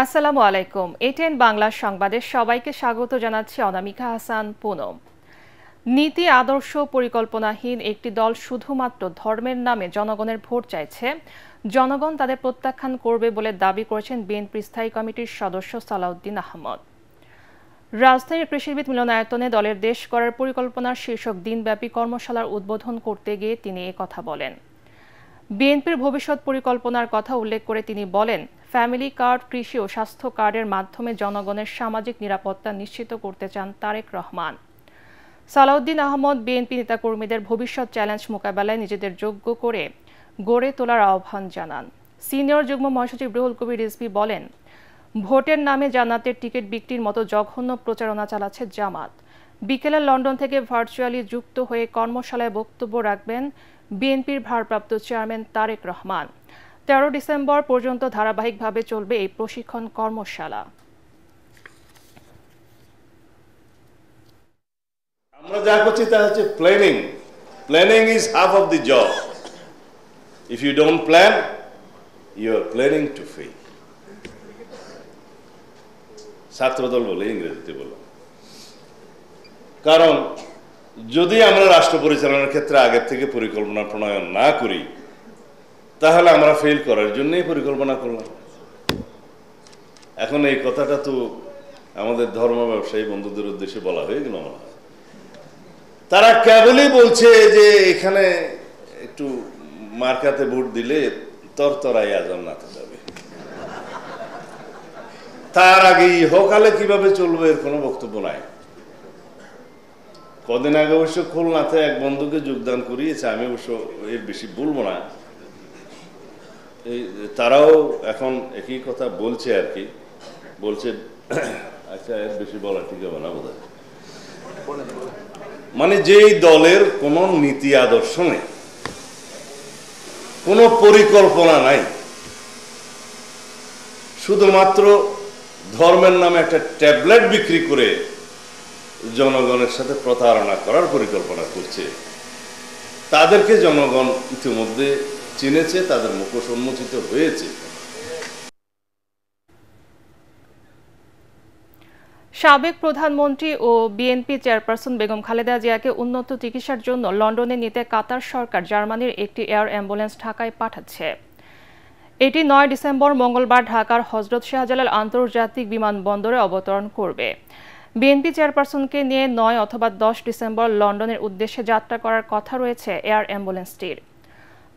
আসসালামু আলাইকুম। এটিএন বাংলা সংবাদে সবাইকে স্বাগত জানাচ্ছি অনামিকা হাসান পুনম। নীতি আদর্শ পরিকল্পনাহীন একটি দল শুধুমাত্র ধর্মের নামে জনগণের ভোট চাইছে। জনগণ তাদের প্রত্যাখ্যান করবে বলে দাবি করেছেন বিএনপি স্থায়ী কমিটির সদস্য সালাউদ্দিন আহমদ। রাজধানীর কৃষিবিদ মিলনায়তনে দলের দেশ গড়ার পরিকল্পনার শীর্ষক দিনব্যাপী কর্মশালার উদ্বোধন করতে গিয়ে তিনি কথা বলেন। বিএনপির ভবিষ্যৎ পরিকল্পনার কথা উল্লেখ করে তিনি বলেন, ফ্যামিলি কার্ড, কৃষি ও স্বাস্থ্য কার্ডের মাধ্যমে জনগণের সামাজিক নিরাপত্তা নিশ্চিত করতে চান তারেক রহমান। সালাউদ্দিন আহমদ বিএনপি নেতাকর্মীদের ভবিষ্যৎ চ্যালেঞ্জ মোকাবেলায় নিজেদের যোগ্য করে গড়ে তোলার আহ্বান জানান। সিনিয়র যুগ্ম মহাসচিব রুহুল কবির রিজভী বলেন, ভোটের নামে জান্নাতের টিকিট বিক্রির মতো জঘন্য প্রচারণা চালাচ্ছে জামাত। বিকেলে লন্ডন থেকে ভার্চুয়ালি যুক্ত হয়ে কর্মশালায় বক্তব্য রাখবেন বিএনপির ভারপ্রাপ্ত চেয়ারম্যান তারেক রহমান। 13 ডিসেম্বর পর্যন্ত ধারাবাহিকভাবে চলবে এই প্রশিক্ষণ কর্মশালা। আমরা যা করছি তা হচ্ছে planning. Planning is half of the job. If you don't plan, you are planning to fail. ছাত্রদল বলে, ইংরেজিতে বলে। কারণ যদি আমরা রাষ্ট্র পরিচালনার ক্ষেত্রে আগের থেকে পরিকল্পনা প্রণয়ন না করি, তাহলে আমরা ফেল করার জন্যই পরিকল্পনা করলাম। এখন এই কথাটা তো আমাদের ধর্ম ব্যবসায়ী বন্ধুদের উদ্দেশ্যে বলা হয়ে গেল। তারা কেবলই বলছে যে এখানে একটু মার্কাতে ভোট দিলে তরতরাই আজান্নাতে যাবে, তার আগে ইহকালে কিভাবে চলবে এর কোনো বক্তব্য নাই। কদিন আগে অবশ্য খুলনাতে এক বন্ধুকে যোগদান করিয়েছে, আমি অবশ্য এর বেশি বলবো না। তারাও এখন একই কথা বলছে আর কি, বলছে আচ্ছা এর বেশি বলা ঠিক হবে না বোধ হয়। মানে যেই দলের কোনো নীতি আদর্শ নেই, কোনো পরিকল্পনা নাই, শুধুমাত্র ধর্মের নামে একটা ট্যাবলেট বিক্রি করে জনগণের সাথে প্রতারণা করার পরিকল্পনা করছে, তাদেরকে জনগণ ইতিমধ্যে চিনেছে, তাদের মুখোশ উন্মোচিত হয়েছে। সাবেক প্রধানমন্ত্রী ও বিএনপি চেয়ারপারসন বেগম খালেদা জিয়াকে উন্নত চিকিৎসার জন্য লন্ডনে নিতে কাতার সরকার জার্মানির একটি এয়ার অ্যাম্বুলেন্স ঢাকায় পাঠাচ্ছে। এটি 9 ডিসেম্বর মঙ্গলবার ঢাকার হযরত শাহজালাল আন্তর্জাতিক বিমানবন্দরে অবতরণ করবে। বিএনপি চেয়ারপারসনকে নিয়ে 9 অথবা 10 ডিসেম্বর লন্ডনের উদ্দেশ্যে যাত্রা করার কথা রয়েছে এয়ার অ্যাম্বুলেন্সটির।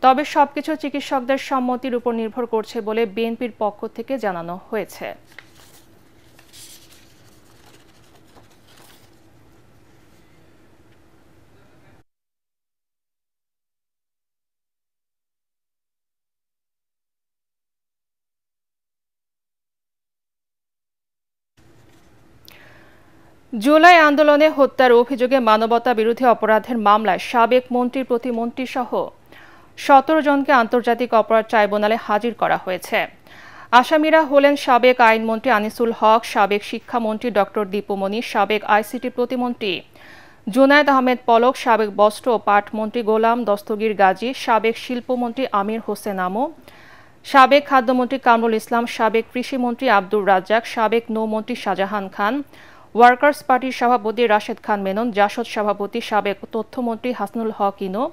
তবে সবকিছু চিকিৎসকদের সম্মতির উপর নির্ভর করছে বলে বিএনপির পক্ষ থেকে জানানো হয়েছে। জুলাই আন্দোলনে হত্যার অভিযোগে মানবতা বিরোধী অপরাধের মামলায় সাবেক মন্ত্রী, প্রতিমন্ত্রী সহ 17 জনকে আন্তর্জাতিক অপরাধ ট্রাইব্যুনালে হাজির করা হয়েছে। আসামিরা হলেন সাবেক আইনমন্ত্রী আনিসুল হক, সাবেক শিক্ষামন্ত্রী ডক্টর দীপুমণি, সাবেক আইসিটি প্রতিমন্ত্রী জুনায়েদ আহমেদ পলক, সাবেক বস্ত্র ও পাট মন্ত্রী গোলাম দস্তগীর গাজী, সাবেক শিল্পমন্ত্রী আমির হোসেন আমু, সাবেক খাদ্যমন্ত্রী কামরুল ইসলাম, সাবেক কৃষিমন্ত্রী আব্দুর রাজ্জাক, সাবেক নৌমন্ত্রী শাহজাহান খান, ওয়ার্কার্স পার্টির সভাপতি রাশেদ খান মেনন, জাসদ সভাপতি সাবেক তথ্যমন্ত্রী হাসনুল হক ইনো,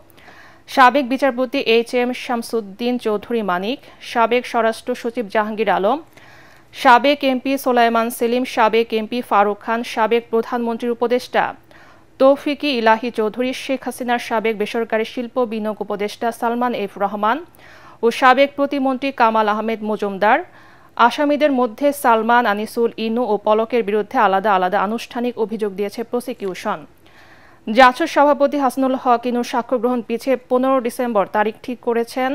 সাবেক বিচারপতি HM শামসুদ্দিন চৌধুরী মানিক, সাবেক স্বরাষ্ট্র সচিব জাহাঙ্গীর আলম, সাবেক এমপি সোলাইমান সেলিম, সাবেক এমপি ফারুক খান, সাবেক প্রধানমন্ত্রীর উপদেষ্টা তৌফিকি ইলাহি চৌধুরী, শেখ হাসিনার সাবেক বেসরকারি শিল্প বিনিয়োগ উপদেষ্টা সালমান এফ রহমান ও সাবেক প্রতিমন্ত্রী কামাল আহমেদ মজুমদার। আসামিদের মধ্যে সালমান, আনিসুল, ইনু ও পলকের বিরুদ্ধে আলাদা আলাদা আনুষ্ঠানিক অভিযোগ দিয়েছে প্রসিকিউশন। জাসদ সভাপতি হাসনুল হক ইনুর সাক্ষ্য গ্রহণ পিছিয়ে 15 ডিসেম্বর তারিখ ঠিক করেছেন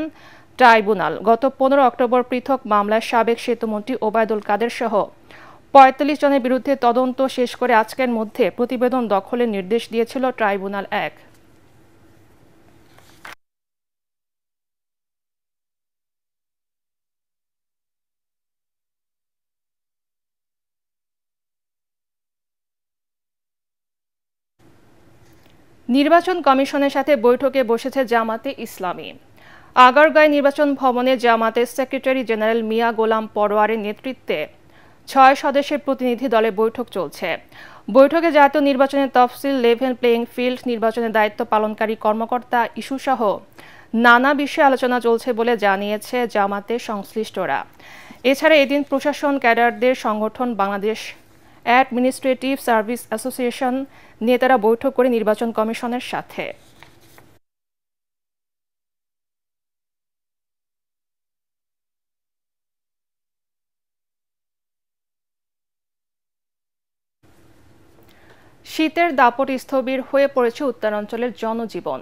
ট্রাইব্যুনাল। গত 15 অক্টোবর পৃথক মামলায় সাবেক সেতুমন্ত্রী ওবায়দুল কাদের সহ 45 জনের বিরুদ্ধে তদন্ত শেষ করে আজকের মধ্যে প্রতিবেদন দখলের নির্দেশ দিয়েছিল ট্রাইব্যুনাল 1। নির্বাচন কমিশনের সাথে বৈঠকে বসেছে জামাতে ইসলামী। আগারগাঁও নির্বাচন ভবনে জামাতের সেক্রেটারি জেনারেল মিয়া গোলাম পরোয়ারের নেতৃত্বে 6 সদস্যের প্রতিনিধি দলের বৈঠক চলছে। বৈঠকে জাতীয় নির্বাচনের তফসিল, লেভেল প্লেইং ফিল্ড, নির্বাচনের দায়িত্ব পালনকারী কর্মকর্তা ইস্যুসহ নানা বিষয়ে আলোচনা চলছে বলে জানিয়েছে জামাতের সংশ্লিষ্টরা। এছাড়া এদিন প্রশাসন ক্যাডারদের সংগঠন বাংলাদেশ অ্যাডমিনিস্ট্রেটিভ সার্ভিস অ্যাসোসিয়েশন নেতারা বৈঠক করে নির্বাচন কমিশনের সাথে। শীতের দাপট স্থবির হয়ে পড়েছে উত্তরাঞ্চলের জনজীবন।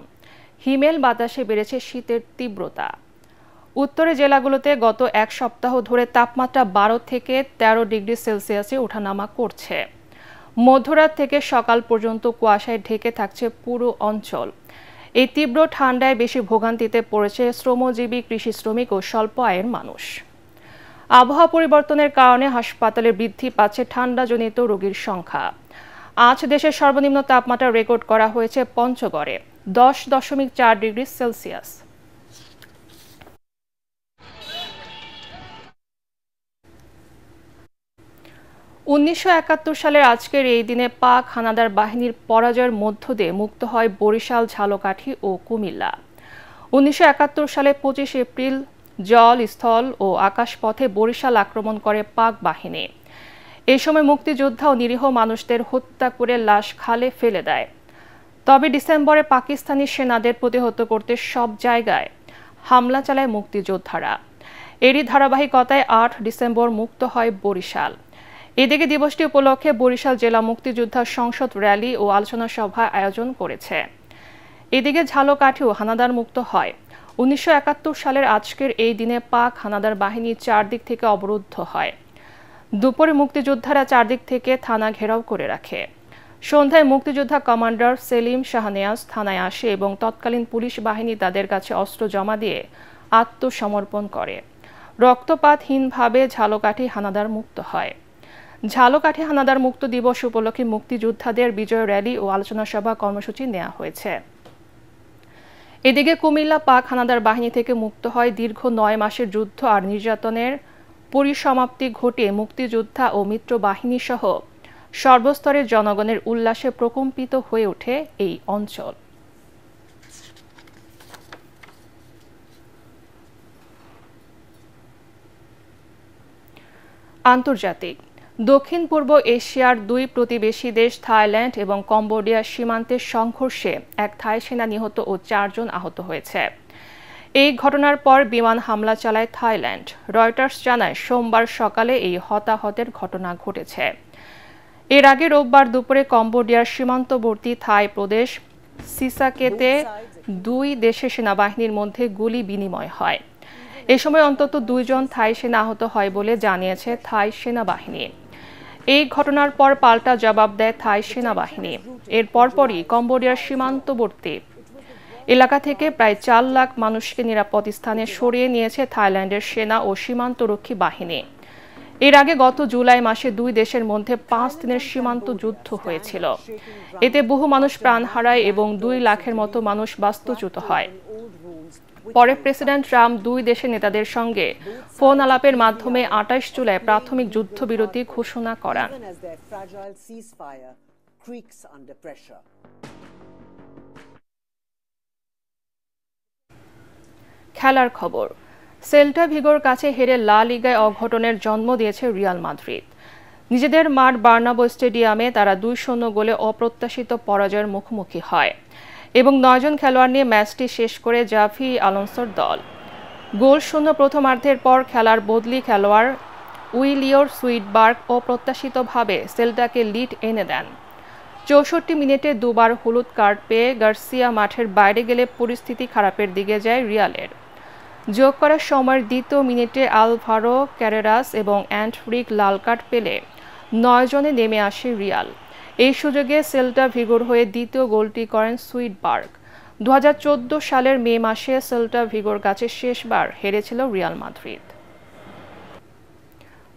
হিমেল বাতাসে বেড়েছে শীতের তীব্রতা। উত্তরের জেলাগুলোতে গত এক সপ্তাহ ধরে তাপমাত্রা 12 থেকে 13 ডিগ্রি সেলসিয়াসে ওঠানামা করছে। মধ্যরাত থেকে সকাল পর্যন্ত কুয়াশায় ঢেকে থাকছে পুরো অঞ্চল। এই তীব্র ঠান্ডায় বেশি ভোগান্তিতে পড়েছে শ্রমজীবী, কৃষি শ্রমিক ও স্বল্প আয়ের মানুষ। আবহাওয়া পরিবর্তনের কারণে হাসপাতালে বৃদ্ধি পাচ্ছে ঠান্ডাজনিত রোগীর সংখ্যা। আজ দেশের সর্বনিম্ন তাপমাত্রা রেকর্ড করা হয়েছে পঞ্চগড়ে 10.4 ডিগ্রি সেলসিয়াস। (1971) সালের আজকের এই দিনে পাক হানাদার বাহিনীর পরাজয়ের মধ্য দিয়ে মুক্ত হয় বরিশাল, ঝালকাঠি ও কুমিল্লা। 1971 সালে 25 এপ্রিল জল, স্থল ও আকাশপথে বরিশাল আক্রমণ করে পাক বাহিনী। এই সময় মুক্তিযোদ্ধা ও নিরীহ মানুষদের হত্যা করে লাশ খালে ফেলে দেয়। তবে ডিসেম্বরে পাকিস্তানি সেনাদের প্রতিহত করতে সব জায়গায় হামলা চালায় মুক্তিযোদ্ধারা। এরই ধারাবাহিকতায় 8 ডিসেম্বর মুক্ত হয় বরিশাল। এদিকে দিবসটি উপলক্ষে বরিশাল জেলা মুক্তিযোদ্ধা সংসদ র্যালি ও আলোচনা সভা আয়োজন করেছে। এদিকে ঝালকাঠিও হানাদার মুক্ত হয়। 1971 সালের আজকের এই দিনে পাক হানাদার বাহিনী চারদিক থেকে অবরুদ্ধ হয়। দুপুরে মুক্তিযোদ্ধারা চারদিক থেকে থানা ঘেরাও করে রাখে। সন্ধ্যায় মুক্তিযোদ্ধা কমান্ডার সেলিম শাহনেয়াজ থানায় আসে এবং তৎকালীন পুলিশ বাহিনী তাদের কাছে অস্ত্র জমা দিয়ে আত্মসমর্পণ করে। রক্তপাতহীনভাবে ঝালকাঠি হানাদার মুক্ত হয়। ঝালকাঠি হানাদার মুক্ত দিবস উপলক্ষে মুক্তিযোদ্ধাদের বিজয় র্যালি ও আলোচনা সভা কর্মসূচি নেওয়া হয়েছে। এদিকে কুমিল্লা পাক হানাদার বাহিনী থেকে মুক্ত হয় দীর্ঘ 9 মাসের যুদ্ধ আর নির্যাতনের পরিসমাপ্তি ঘটিয়ে মুক্তিযোদ্ধা ও মিত্র বাহিনী সহ সর্বস্তরের জনগণের উল্লাসে প্রকম্পিত হয়ে ওঠে এই অঞ্চল। আন্তর্জাতিক। দক্ষিণ পূর্ব এশিয়ার 2 প্রতিবেশী দেশ থাইল্যান্ড এবং কম্বোডিয়ার সীমান্তের সংঘর্ষে এক থাই সেনা নিহত ও 4 জন আহত হয়েছে। এই ঘটনার পর বিমান হামলা চালায় থাইল্যান্ড। রয়টার্স জানায় সোমবার সকালে এই হতাহতের ঘটনা ঘটেছে। এর আগে রোববার দুপুরে কম্বোডিয়ার সীমান্তবর্তী থাই প্রদেশ সিসাকেতে 2 দেশের সেনাবাহিনীর মধ্যে গুলি বিনিময় হয়। এ সময় অন্তত 2 জন থাই সেনা আহত হয় বলে জানিয়েছে থাই সেনাবাহিনী। এই ঘটনার পর পাল্টা জবাব দেয় থাই সেনাবাহিনী। এর পরপরই কম্বোডিয়ার সীমান্তবর্তী এলাকা থেকে প্রায় 4 লাখ মানুষকে নিরাপদ স্থানে সরিয়ে নিয়েছে থাইল্যান্ডের সেনা ও সীমান্তরক্ষী বাহিনী। এর আগে গত জুলাই মাসে 2 দেশের মধ্যে 5 দিনের সীমান্ত যুদ্ধ হয়েছিল। এতে বহু মানুষ প্রাণ হারায় এবং 2 লাখের মতো মানুষ বাস্তুচ্যুত হয়। পরে প্রেসিডেন্ট ট্রাম্প 2 দেশের নেতাদের সঙ্গে ফোন আলাপের মাধ্যমে 28 জুলাই প্রাথমিক যুদ্ধবিরতি ঘোষণা করেন। খেলার খবর। সেল্টা ভিগোর কাছে হেরে লা লিগায় অঘটনের জন্ম দিয়েছে রিয়াল মাদ্রিদ। নিজেদের মাঠ বার্নাব্যু স্টেডিয়ামে তারা 2-0 গোলে অপ্রত্যাশিত পরাজয়ের মুখোমুখি হয় এবং 9 জন খেলোয়াড় নিয়ে ম্যাচটি শেষ করে জাভি আলোনসোর দল। গোলশূন্য প্রথমার্ধের পর খেলার বদলি খেলোয়াড় উইলিয়র সুইডবার্গ অপ্রত্যাশিতভাবে সেল্টাকে লিড এনে দেন। 64 মিনিটে 2 বার হলুদ কার্ড পেয়ে গার্সিয়া মাঠের বাইরে গেলে পরিস্থিতি খারাপের দিকে যায় রিয়ালের। যোগ করার সময়ের 2য় মিনিটে আলভারো ক্যারেরাস এবং অ্যান্টরিক লাল কার্ড পেলে 9 জনে নেমে আসে রিয়াল। এই সুযোগে সেল্টা ভিগোর হয়ে দ্বিতীয় গোলটি করেন সুইডবার্গ। 2014 সালের মে মাসে সেল্টা ভিগোর কাছে শেষবার হেরেছিল রিয়াল মাদ্রিদ।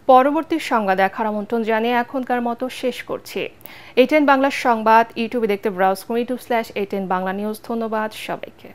পরবর্তী সংবাদ দেখার আমন্ত্রণ জানিয়ে এখনকার মতো শেষ করছি। ATN বাংলা সংবাদ ইউটিউবে দেখতে ব্রাউজ করুন YouTube/ATN বাংলা নিউজ। ধন্যবাদ সবাইকে।